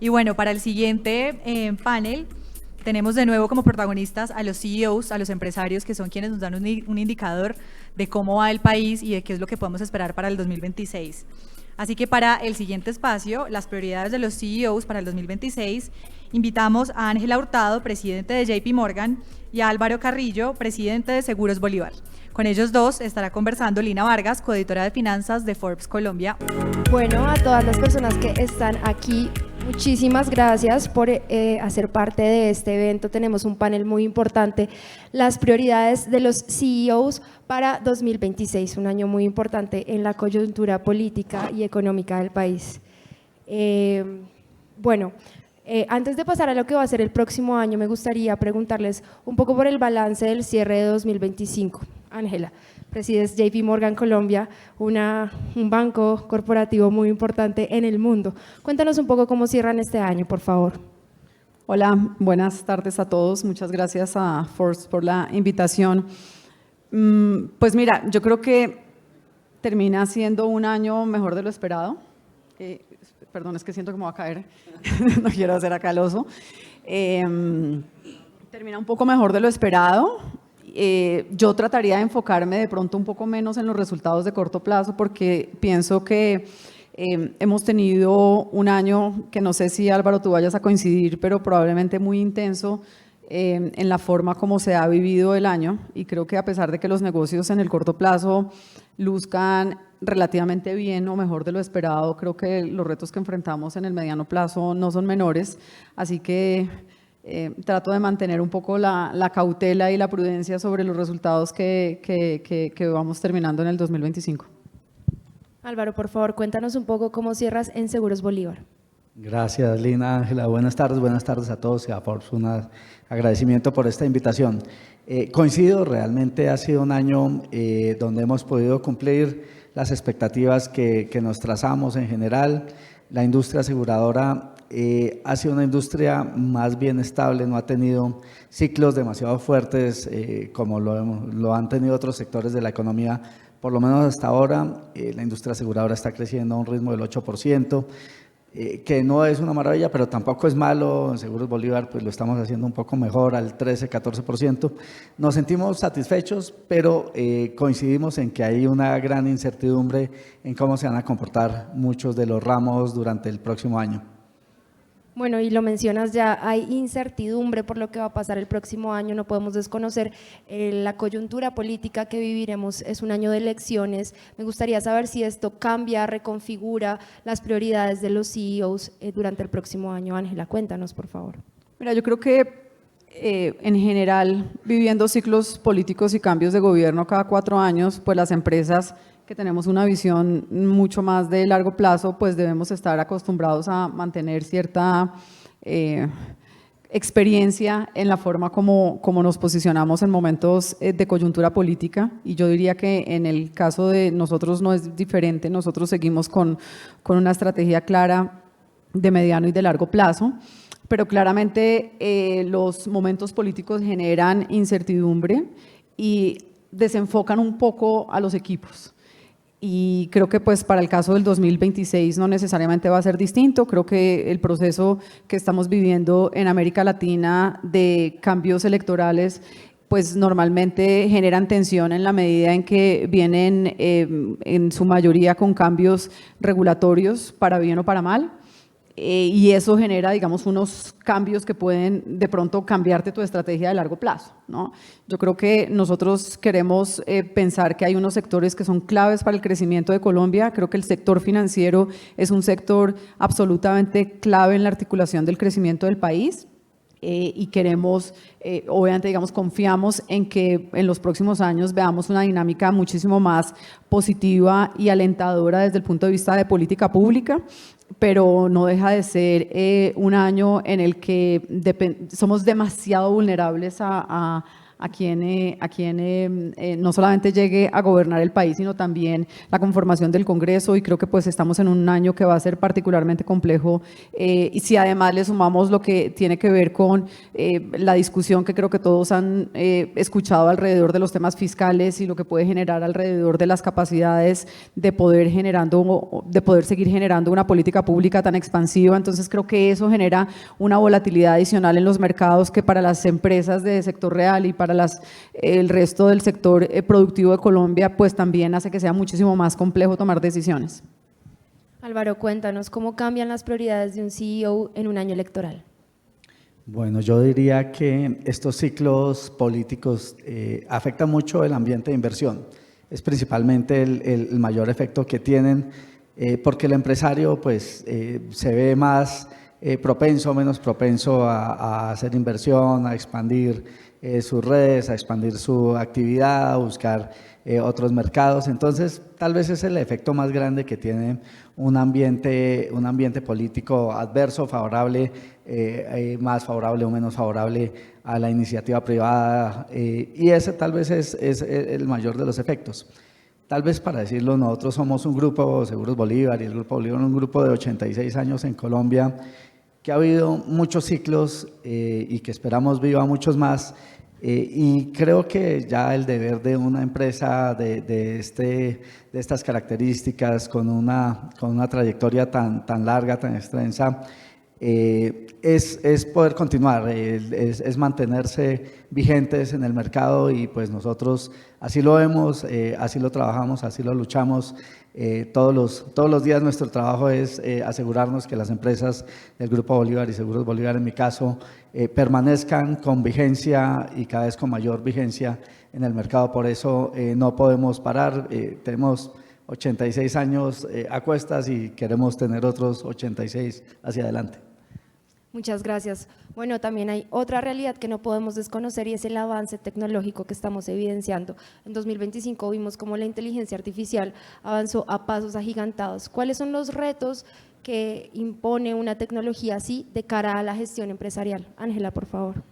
Y bueno, para el siguiente panel tenemos de nuevo como protagonistas a los CEOs, a los empresarios que son quienes nos dan un indicador de cómo va el país y de qué es lo que podemos esperar para el 2026. Así que para el siguiente espacio, las prioridades de los CEOs para el 2026, invitamos a Ángela Hurtado, presidente de JP Morgan, y a Álvaro Carrillo, presidente de Seguros Bolívar. Con ellos dos estará conversando Lina Vargas, coeditora de finanzas de Forbes Colombia. Bueno, a todas las personas que están aquí, muchísimas gracias por hacer parte de este evento. Tenemos un panel muy importante, las prioridades de los CEOs para 2026, un año muy importante en la coyuntura política y económica del país. Antes de pasar a lo que va a ser el próximo año, me gustaría preguntarles un poco por el balance del cierre de 2025. Ángela, presides JP Morgan Colombia, un banco corporativo muy importante en el mundo. Cuéntanos un poco cómo cierran este año, por favor. Hola, buenas tardes a todos. Muchas gracias a Forbes por la invitación. Pues mira, yo creo que termina siendo un año mejor de lo esperado. Perdón, es que siento que me va a caer, no quiero hacer acá el oso. Termina un poco mejor de lo esperado. Yo trataría de enfocarme de pronto un poco menos en los resultados de corto plazo porque pienso que hemos tenido un año que no sé si Álvaro tú vayas a coincidir, pero probablemente muy intenso en la forma como se ha vivido el año y creo que a pesar de que los negocios en el corto plazo luzcan relativamente bien o mejor de lo esperado, creo que los retos que enfrentamos en el mediano plazo no son menores, así que trato de mantener un poco la cautela y la prudencia sobre los resultados que vamos terminando en el 2025. Álvaro, por favor, cuéntanos un poco cómo cierras en Seguros Bolívar. Gracias, Lina, Ángela. Buenas tardes a todos y a Forbes. Un agradecimiento por esta invitación. Coincido, realmente ha sido un año donde hemos podido cumplir las expectativas que nos trazamos en general. La industria aseguradora ha sido una industria más bien estable, no ha tenido ciclos demasiado fuertes como lo han tenido otros sectores de la economía. Por lo menos hasta ahora, la industria aseguradora está creciendo a un ritmo del 8%, que no es una maravilla, pero tampoco es malo. En Seguros Bolívar pues lo estamos haciendo un poco mejor, al 13-14%. Nos sentimos satisfechos, pero coincidimos en que hay una gran incertidumbre en cómo se van a comportar muchos de los ramos durante el próximo año. Bueno, y lo mencionas ya, hay incertidumbre por lo que va a pasar el próximo año, no podemos desconocer la coyuntura política que viviremos, es un año de elecciones. Me gustaría saber si esto cambia, reconfigura las prioridades de los CEOs durante el próximo año. Ángela, cuéntanos, por favor. Mira, yo creo que en general, viviendo ciclos políticos y cambios de gobierno cada 4 años, pues las empresas que tenemos una visión mucho más de largo plazo, pues debemos estar acostumbrados a mantener cierta experiencia en la forma como nos posicionamos en momentos de coyuntura política, y yo diría que en el caso de nosotros no es diferente. Nosotros seguimos con una estrategia clara de mediano y de largo plazo, pero claramente los momentos políticos generan incertidumbre y desenfocan un poco a los equipos. Y creo que pues para el caso del 2026 no necesariamente va a ser distinto. Creo que el proceso que estamos viviendo en América Latina de cambios electorales pues normalmente generan tensión en la medida en que vienen en su mayoría con cambios regulatorios para bien o para mal. Y eso genera, digamos, unos cambios que pueden de pronto cambiarte tu estrategia de largo plazo, ¿no? Yo creo que nosotros queremos pensar que hay unos sectores que son claves para el crecimiento de Colombia. Creo que el sector financiero es un sector absolutamente clave en la articulación del crecimiento del país. Y queremos, obviamente, digamos, confiamos en que en los próximos años veamos una dinámica muchísimo más positiva y alentadora desde el punto de vista de política pública, pero no deja de ser un año en el que somos demasiado vulnerables a no solamente llegue a gobernar el país, sino también la conformación del Congreso, y creo que pues estamos en un año que va a ser particularmente complejo, y si además le sumamos lo que tiene que ver con la discusión que creo que todos han escuchado alrededor de los temas fiscales y lo que puede generar alrededor de las capacidades de poder seguir generando una política pública tan expansiva, entonces creo que eso genera una volatilidad adicional en los mercados que para las empresas de sector real y para el resto del sector productivo de Colombia, pues también hace que sea muchísimo más complejo tomar decisiones. Álvaro, cuéntanos, ¿cómo cambian las prioridades de un CEO en un año electoral? Bueno, yo diría que estos ciclos políticos afectan mucho el ambiente de inversión. Es principalmente el mayor efecto que tienen, porque el empresario pues, se ve más propenso o menos propenso a hacer inversión, a expandir sus redes, a expandir su actividad, a buscar otros mercados. Entonces, tal vez es el efecto más grande que tiene un ambiente político adverso, favorable, más favorable o menos favorable a la iniciativa privada, y ese tal vez es el mayor de los efectos. Tal vez para decirlo, nosotros somos un grupo, Seguros Bolívar, y el Grupo Bolívar es un grupo de 86 años en Colombia, que ha habido muchos ciclos y que esperamos viva muchos más, y creo que ya el deber de una empresa de estas características, con una trayectoria tan larga, tan extensa, es poder continuar, es mantenerse vigentes en el mercado, y pues nosotros así lo vemos, así lo trabajamos, así lo luchamos. Todos los días nuestro trabajo es asegurarnos que las empresas del Grupo Bolívar y Seguros Bolívar, en mi caso, permanezcan con vigencia y cada vez con mayor vigencia en el mercado. Por eso no podemos parar, tenemos 86 años a cuestas y queremos tener otros 86 hacia adelante. Muchas gracias. Bueno, también hay otra realidad que no podemos desconocer, y es el avance tecnológico que estamos evidenciando. En 2025 vimos cómo la inteligencia artificial avanzó a pasos agigantados. ¿Cuáles son los retos que impone una tecnología así de cara a la gestión empresarial? Ángela, por favor.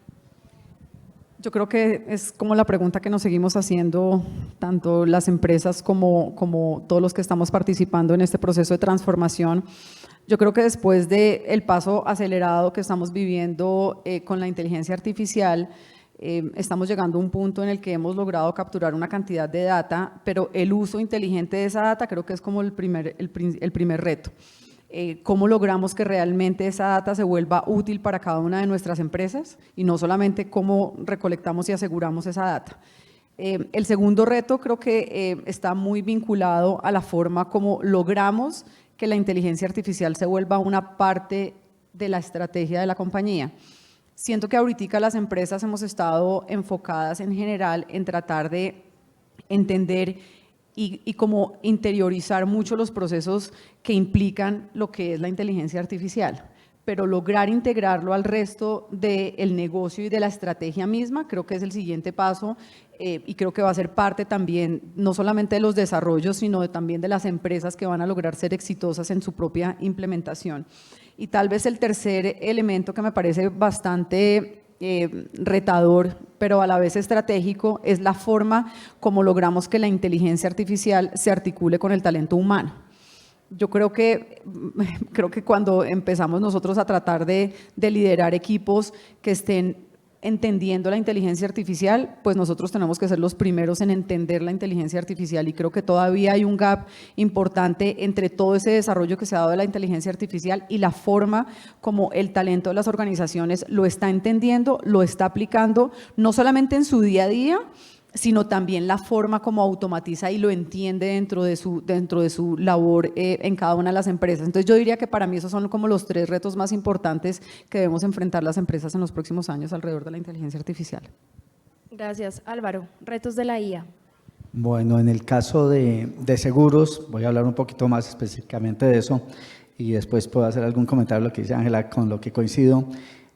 Yo creo que es como la pregunta que nos seguimos haciendo tanto las empresas como todos los que estamos participando en este proceso de transformación. Yo creo que después del paso acelerado que estamos viviendo con la inteligencia artificial, estamos llegando a un punto en el que hemos logrado capturar una cantidad de data, pero el uso inteligente de esa data creo que es como el primer reto. ¿Cómo logramos que realmente esa data se vuelva útil para cada una de nuestras empresas? Y no solamente cómo recolectamos y aseguramos esa data. El segundo reto creo que está muy vinculado a la forma como logramos que la inteligencia artificial se vuelva una parte de la estrategia de la compañía. Siento que ahorita las empresas hemos estado enfocadas en general en tratar de entender y como interiorizar mucho los procesos que implican lo que es la inteligencia artificial, pero lograr integrarlo al resto del negocio y de la estrategia misma creo que es el siguiente paso, y creo que va a ser parte también no solamente de los desarrollos, sino también de las empresas que van a lograr ser exitosas en su propia implementación. Y tal vez el tercer elemento que me parece bastante retador, pero a la vez estratégico, es la forma como logramos que la inteligencia artificial se articule con el talento humano. Yo creo que cuando empezamos nosotros a tratar de liderar equipos que estén entendiendo la inteligencia artificial, pues nosotros tenemos que ser los primeros en entender la inteligencia artificial, y creo que todavía hay un gap importante entre todo ese desarrollo que se ha dado de la inteligencia artificial y la forma como el talento de las organizaciones lo está entendiendo, lo está aplicando, no solamente en su día a día, sino también la forma como automatiza y lo entiende dentro de su labor en cada una de las empresas. Entonces yo diría que para mí esos son como los tres retos más importantes que debemos enfrentar las empresas en los próximos años alrededor de la inteligencia artificial. Gracias. Álvaro, retos de la IA. Bueno, en el caso de seguros, voy a hablar un poquito más específicamente de eso y después puedo hacer algún comentario de lo que dice Ángela, con lo que coincido.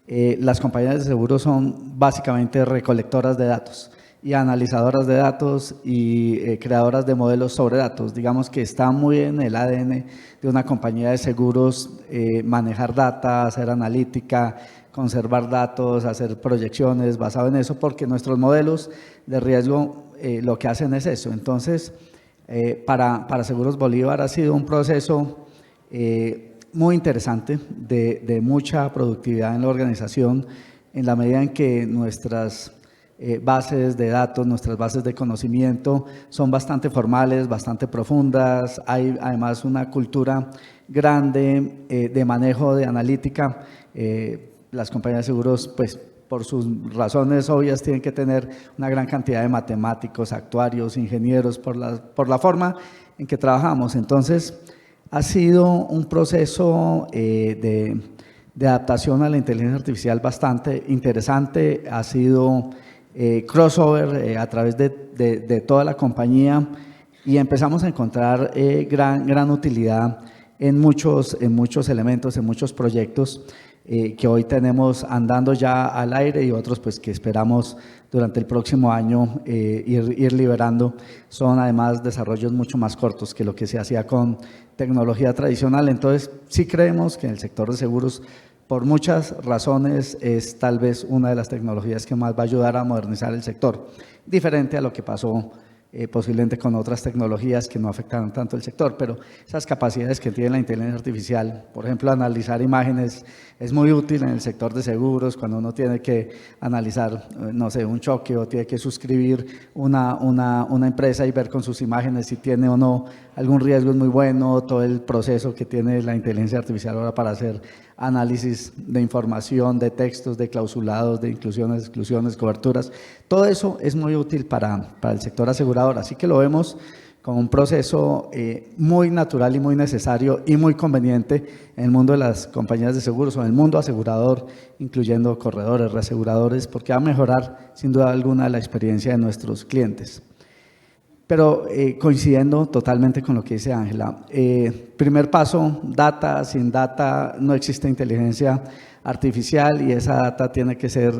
Las compañías de seguros son básicamente recolectoras de datos. y analizadoras de datos y creadoras de modelos sobre datos. Digamos que está muy en el ADN de una compañía de seguros manejar data, hacer analítica, conservar datos, hacer proyecciones basado en eso, porque nuestros modelos de riesgo lo que hacen es eso. Entonces, para Seguros Bolívar ha sido un proceso muy interesante, de mucha productividad en la organización, en la medida en que nuestras bases de datos, nuestras bases de conocimiento son bastante formales, bastante profundas. Hay además una cultura grande de manejo de analítica. Las compañías de seguros, pues por sus razones obvias, tienen que tener una gran cantidad de matemáticos, actuarios, ingenieros, por la forma en que trabajamos. Entonces, ha sido un proceso de adaptación a la inteligencia artificial bastante interesante. Ha sido crossover a través de toda la compañía y empezamos a encontrar gran utilidad en muchos elementos, en muchos proyectos que hoy tenemos andando ya al aire y otros pues que esperamos durante el próximo año ir liberando. Son además desarrollos mucho más cortos que lo que se hacía con tecnología tradicional. Entonces sí creemos que en el sector de seguros, por muchas razones, es tal vez una de las tecnologías que más va a ayudar a modernizar el sector, diferente a lo que pasó posiblemente con otras tecnologías que no afectaron tanto el sector, pero esas capacidades que tiene la inteligencia artificial, por ejemplo, analizar imágenes, es muy útil en el sector de seguros, cuando uno tiene que analizar, no sé, un choque o tiene que suscribir una empresa y ver con sus imágenes si tiene o no algún riesgo. Es muy bueno todo el proceso que tiene la inteligencia artificial ahora para hacer análisis de información, de textos, de clausulados, de inclusiones, exclusiones, coberturas. Todo eso es muy útil para el sector asegurador, así que lo vemos como un proceso muy natural y muy necesario y muy conveniente en el mundo de las compañías de seguros o en el mundo asegurador, incluyendo corredores, reaseguradores, porque va a mejorar sin duda alguna la experiencia de nuestros clientes. Pero coincidiendo totalmente con lo que dice Ángela, primer paso, data. Sin data no existe inteligencia artificial y esa data tiene que ser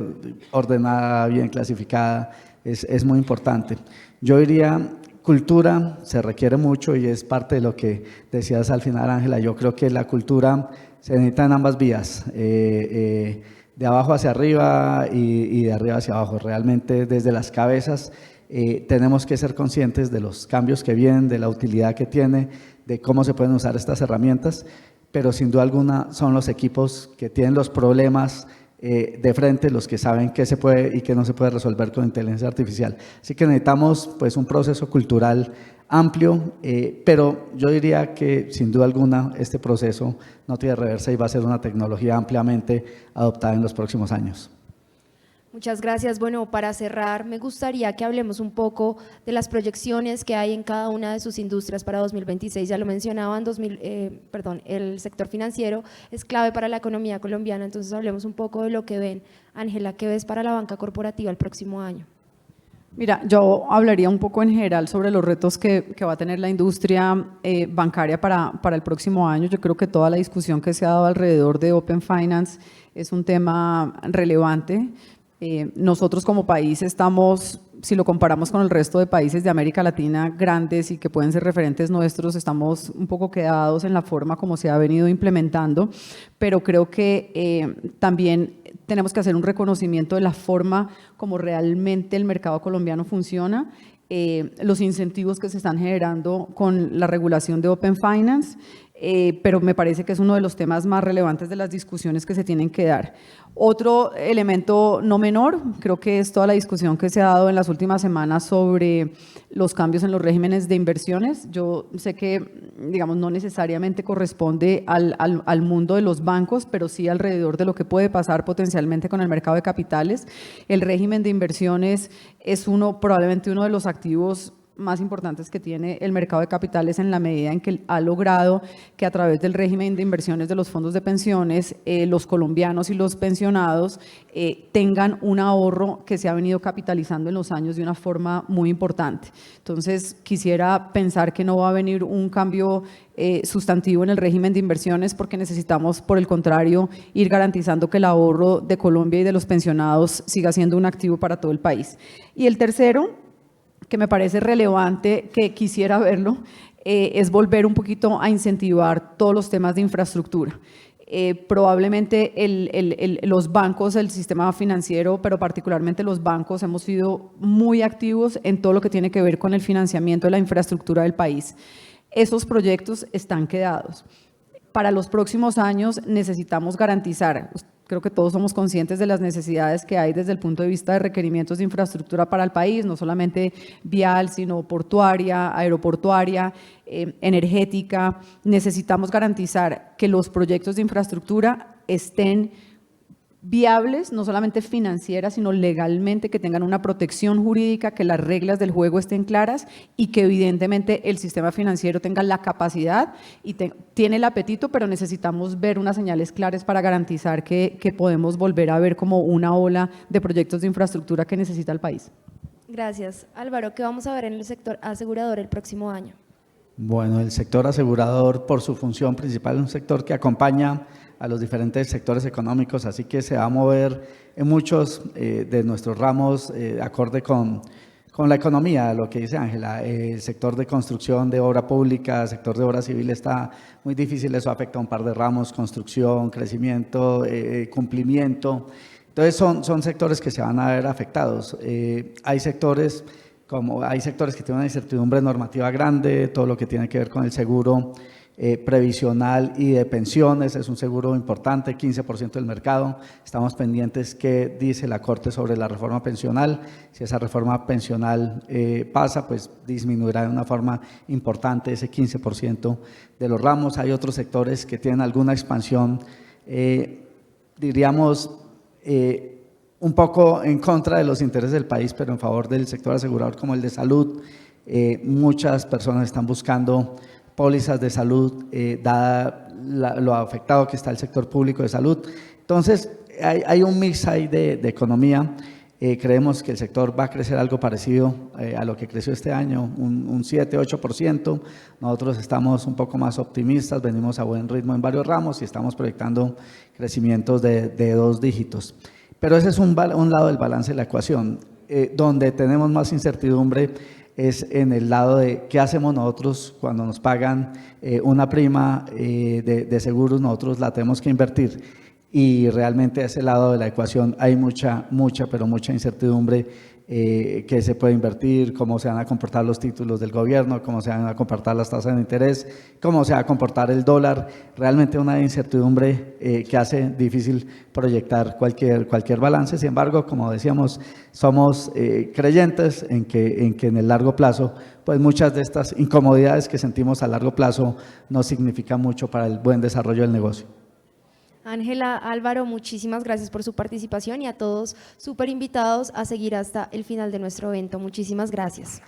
ordenada, bien clasificada, es muy importante. Yo diría, cultura se requiere mucho y es parte de lo que decías al final, Ángela. Yo creo que la cultura se necesita en ambas vías, de abajo hacia arriba y de arriba hacia abajo. Realmente desde las cabezas tenemos que ser conscientes de los cambios que vienen, de la utilidad que tiene, de cómo se pueden usar estas herramientas, pero sin duda alguna son los equipos que tienen los problemas de frente los que saben qué se puede y qué no se puede resolver con inteligencia artificial. Así que necesitamos pues un proceso cultural amplio, pero yo diría que sin duda alguna este proceso no tiene reversa y va a ser una tecnología ampliamente adoptada en los próximos años. Muchas gracias. Bueno, para cerrar, me gustaría que hablemos un poco de las proyecciones que hay en cada una de sus industrias para 2026. Ya lo mencionaban, el sector financiero es clave para la economía colombiana, entonces hablemos un poco de lo que ven. Ángela, ¿qué ves para la banca corporativa el próximo año? Mira, yo hablaría un poco en general sobre los retos que va a tener la industria bancaria para el próximo año. Yo creo que toda la discusión que se ha dado alrededor de Open Finance es un tema relevante. Nosotros como país estamos, si lo comparamos con el resto de países de América Latina grandes y que pueden ser referentes nuestros, estamos un poco quedados en la forma como se ha venido implementando, pero creo que también tenemos que hacer un reconocimiento de la forma como realmente el mercado colombiano funciona, los incentivos que se están generando con la regulación de Open Finance, pero me parece que es uno de los temas más relevantes de las discusiones que se tienen que dar. Otro elemento no menor, creo que es toda la discusión que se ha dado en las últimas semanas sobre los cambios en los regímenes de inversiones. Yo sé que, digamos, no necesariamente corresponde al mundo de los bancos, pero sí alrededor de lo que puede pasar potencialmente con el mercado de capitales. El régimen de inversiones es probablemente uno de los activos más importantes que tiene el mercado de capitales en la medida en que ha logrado que a través del régimen de inversiones de los fondos de pensiones, los colombianos y los pensionados tengan un ahorro que se ha venido capitalizando en los años de una forma muy importante. Entonces, quisiera pensar que no va a venir un cambio sustantivo en el régimen de inversiones porque necesitamos, por el contrario, ir garantizando que el ahorro de Colombia y de los pensionados siga siendo un activo para todo el país. Y el tercero, que me parece relevante, que quisiera verlo, es volver un poquito a incentivar todos los temas de infraestructura. Probablemente los bancos, el sistema financiero, pero particularmente los bancos, hemos sido muy activos en todo lo que tiene que ver con el financiamiento de la infraestructura del país. Esos proyectos están quedados. Para los próximos años necesitamos garantizar, creo que todos somos conscientes de las necesidades que hay desde el punto de vista de requerimientos de infraestructura para el país, no solamente vial, sino portuaria, aeroportuaria, energética. Necesitamos garantizar que los proyectos de infraestructura estén viables, no solamente financieras, sino legalmente, que tengan una protección jurídica, que las reglas del juego estén claras y que evidentemente el sistema financiero tenga la capacidad y tiene el apetito, pero necesitamos ver unas señales claras para garantizar que podemos volver a ver como una ola de proyectos de infraestructura que necesita el país. Gracias. Álvaro, ¿qué vamos a ver en el sector asegurador el próximo año? Bueno, el sector asegurador, por su función principal, es un sector que acompaña a los diferentes sectores económicos, así que se va a mover en muchos de nuestros ramos acorde con la economía, lo que dice Ángela. El sector de construcción de obra pública, el sector de obra civil está muy difícil, eso afecta a un par de ramos: construcción, crecimiento, cumplimiento. Entonces son sectores que se van a ver afectados. Hay sectores que tienen una incertidumbre normativa grande, todo lo que tiene que ver con el seguro previsional y de pensiones, es un seguro importante, 15% del mercado. Estamos pendientes qué dice la Corte sobre la reforma pensional. Si esa reforma pensional pasa, pues disminuirá de una forma importante ese 15% de los ramos. Hay otros sectores que tienen alguna expansión, diríamos, un poco en contra de los intereses del país, pero en favor del sector asegurador, como el de salud. Muchas personas están buscando pólizas de salud, dada lo afectado que está el sector público de salud. Entonces, hay un mix ahí de economía. Creemos que el sector va a crecer algo parecido a lo que creció este año, un 7-8%. Nosotros estamos un poco más optimistas, venimos a buen ritmo en varios ramos y estamos proyectando crecimientos de 2 dígitos. Pero ese es un lado del balance de la ecuación. Donde tenemos más incertidumbre es en el lado de qué hacemos nosotros cuando nos pagan una prima de seguros. Nosotros la tenemos que invertir y realmente a ese lado de la ecuación hay mucha incertidumbre. Qué se puede invertir, cómo se van a comportar los títulos del gobierno, cómo se van a comportar las tasas de interés, cómo se va a comportar el dólar. Realmente una incertidumbre que hace difícil proyectar cualquier balance. Sin embargo, como decíamos, somos creyentes en que en el largo plazo, pues muchas de estas incomodidades que sentimos a largo plazo no significan mucho para el buen desarrollo del negocio. Ángela, Álvaro, muchísimas gracias por su participación y a todos súper invitados a seguir hasta el final de nuestro evento. Muchísimas gracias.